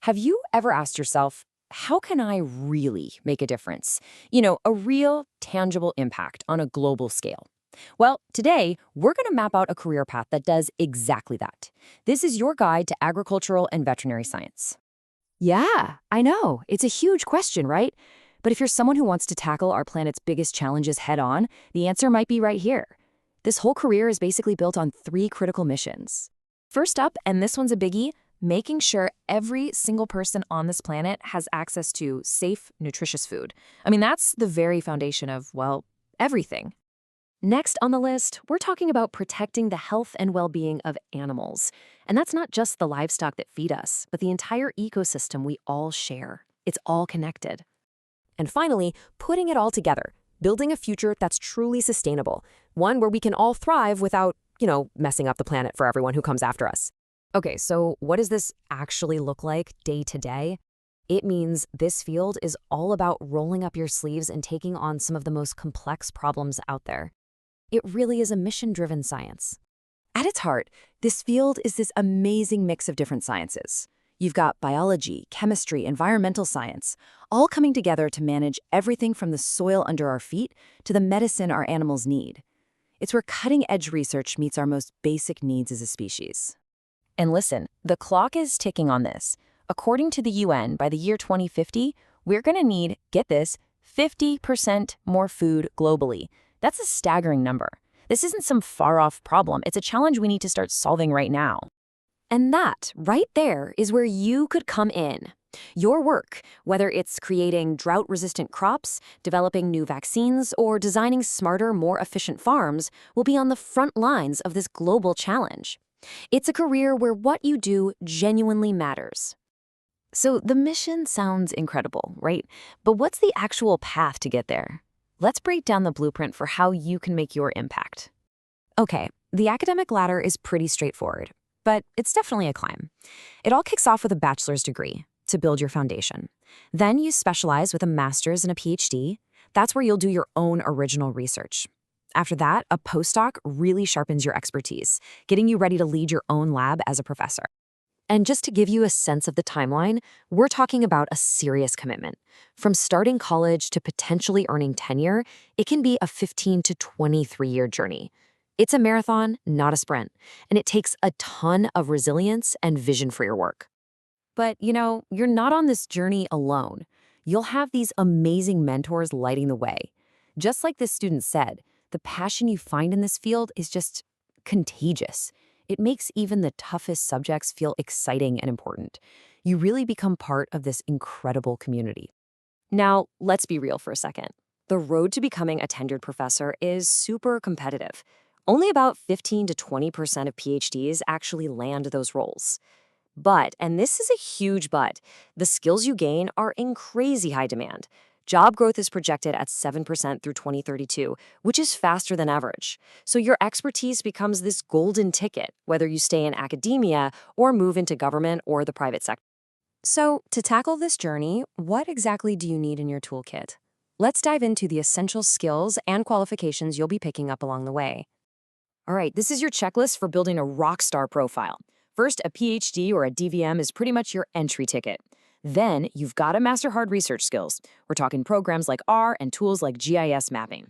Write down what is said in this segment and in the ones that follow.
Have you ever asked yourself, how can I really make a difference? A real, tangible impact on a global scale. Well, today, we're going to map out a career path that does exactly that. This is your guide to agricultural and veterinary science. Yeah, I know. It's a huge question, right? But if you're someone who wants to tackle our planet's biggest challenges head on, the answer might be right here. This whole career is basically built on three critical missions. First up, and this one's a biggie, making sure every single person on this planet has access to safe, nutritious food. That's the very foundation of, well, everything. Next on the list, we're talking about protecting the health and well-being of animals. And that's not just the livestock that feed us, but the entire ecosystem we all share. It's all connected. And finally, putting it all together, building a future that's truly sustainable, one where we can all thrive without, messing up the planet for everyone who comes after us. Okay, so what does this actually look like day to day? It means this field is all about rolling up your sleeves and taking on some of the most complex problems out there. It really is a mission-driven science. At its heart, this field is this amazing mix of different sciences. You've got biology, chemistry, environmental science, all coming together to manage everything from the soil under our feet to the medicine our animals need. It's where cutting-edge research meets our most basic needs as a species. And listen, the clock is ticking on this. According to the UN, by the year 2050, we're going to need, get this, 50% more food globally. That's a staggering number. This isn't some far-off problem. It's a challenge we need to start solving right now. And that, right there, is where you could come in. Your work, whether it's creating drought-resistant crops, developing new vaccines, or designing smarter, more efficient farms, will be on the front lines of this global challenge. It's a career where what you do genuinely matters. So the mission sounds incredible, right? But what's the actual path to get there? Let's break down the blueprint for how you can make your impact. Okay, the academic ladder is pretty straightforward, but it's definitely a climb. It all kicks off with a bachelor's degree to build your foundation. Then you specialize with a master's and a PhD. That's where you'll do your own original research. After that, a postdoc really sharpens your expertise, getting you ready to lead your own lab as a professor. And just to give you a sense of the timeline, we're talking about a serious commitment. From starting college to potentially earning tenure, it can be a 15 to 23-year journey. It's a marathon, not a sprint, and it takes a ton of resilience and vision for your work. But, you're not on this journey alone. You'll have these amazing mentors lighting the way. Just like this student said, the passion you find in this field is just contagious. It makes even the toughest subjects feel exciting and important. You really become part of this incredible community. Now, let's be real for a second. The road to becoming a tenured professor is super competitive. Only about 15 to 20% of PhDs actually land those roles. But, and this is a huge but, the skills you gain are in crazy high demand. Job growth is projected at 7% through 2032, which is faster than average. So your expertise becomes this golden ticket, whether you stay in academia or move into government or the private sector. So to tackle this journey, what exactly do you need in your toolkit? Let's dive into the essential skills and qualifications you'll be picking up along the way. All right, this is your checklist for building a rock star profile. First, a PhD or a DVM is pretty much your entry ticket. Then, you've got to master hard research skills. We're talking programs like R and tools like GIS mapping.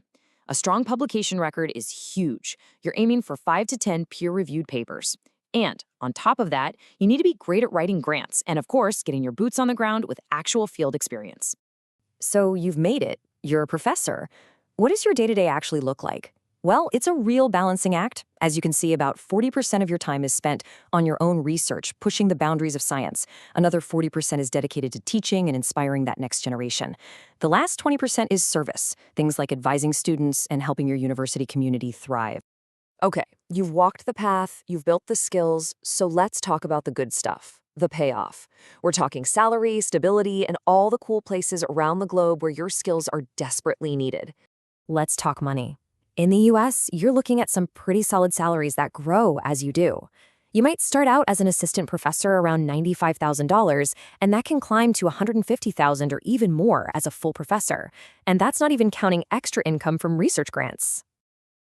A strong publication record is huge. You're aiming for 5 to 10 peer-reviewed papers. And on top of that, you need to be great at writing grants and, of course, getting your boots on the ground with actual field experience. So you've made it. You're a professor. What does your day-to-day actually look like? Well, it's a real balancing act. As you can see, about 40% of your time is spent on your own research, pushing the boundaries of science. Another 40% is dedicated to teaching and inspiring that next generation. The last 20% is service, things like advising students and helping your university community thrive. Okay, you've walked the path, you've built the skills, so let's talk about the good stuff, the payoff. We're talking salary, stability, and all the cool places around the globe where your skills are desperately needed. Let's talk money. In the US, you're looking at some pretty solid salaries that grow as you do. You might start out as an assistant professor around $95,000, and that can climb to $150,000 or even more as a full professor. And that's not even counting extra income from research grants.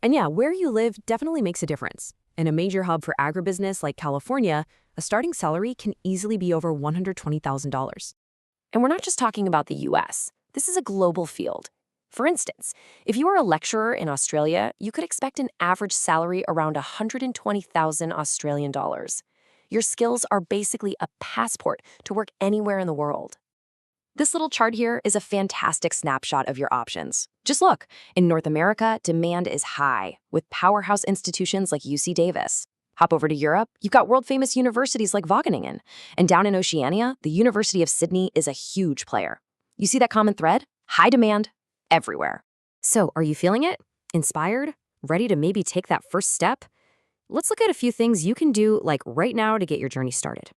And yeah, where you live definitely makes a difference. In a major hub for agribusiness like California, a starting salary can easily be over $120,000. And we're not just talking about the US. This is a global field. For instance, if you are a lecturer in Australia, you could expect an average salary around 120,000 Australian dollars. Your skills are basically a passport to work anywhere in the world. This little chart here is a fantastic snapshot of your options. Just look, in North America, demand is high, with powerhouse institutions like UC Davis. Hop over to Europe, you've got world-famous universities like Wageningen. And down in Oceania, the University of Sydney is a huge player. You see that common thread? High demand, everywhere. So, are you feeling it? Inspired? Ready to maybe take that first step? Let's look at a few things you can do like right now to get your journey started.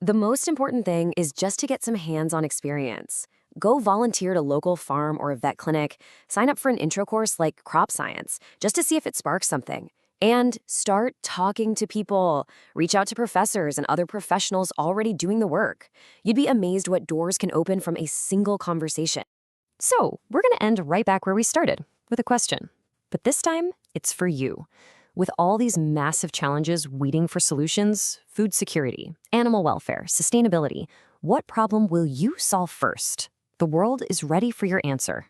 The most important thing is just to get some hands-on experience. Go volunteer at a local farm or a vet clinic, sign up for an intro course like crop science, just to see if it sparks something. And start talking to people. Reach out to professors and other professionals already doing the work. You'd be amazed what doors can open from a single conversation. So, we're going to end right back where we started, with a question. But this time, it's for you. With all these massive challenges waiting for solutions, food security, animal welfare, sustainability, what problem will you solve first? The world is ready for your answer.